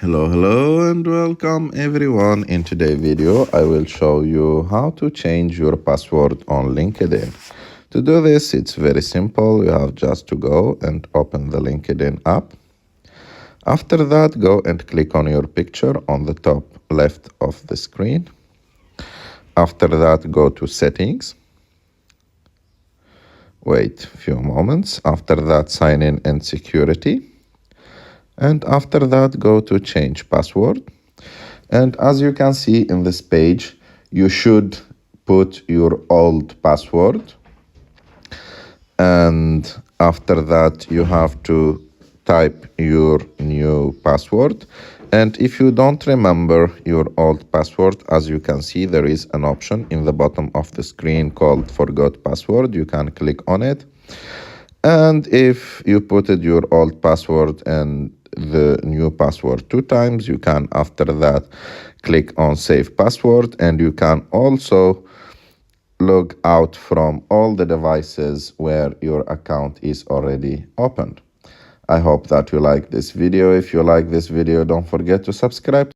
Hello and welcome everyone. In today's video I will show you how to change your password on LinkedIn. To do this, it's very simple. You have just to go and open the LinkedIn app. After that, go and click on your picture on the top left of the screen. After that, go to settings. Wait a few moments. After that, sign in and security. And after that, go to change password. And as you can see in this page, you should put your old password. And after that, you have to type your new password. And if you don't remember your old password, as you can see, there is an option in the bottom of the screen called Forgot Password. You can click on it. And if you put your old password and the new password 2 times, you can after that click on Save Password, and you can also log out from all the devices where your account is already opened. I hope that you like this video. If you like this video, don't forget to subscribe.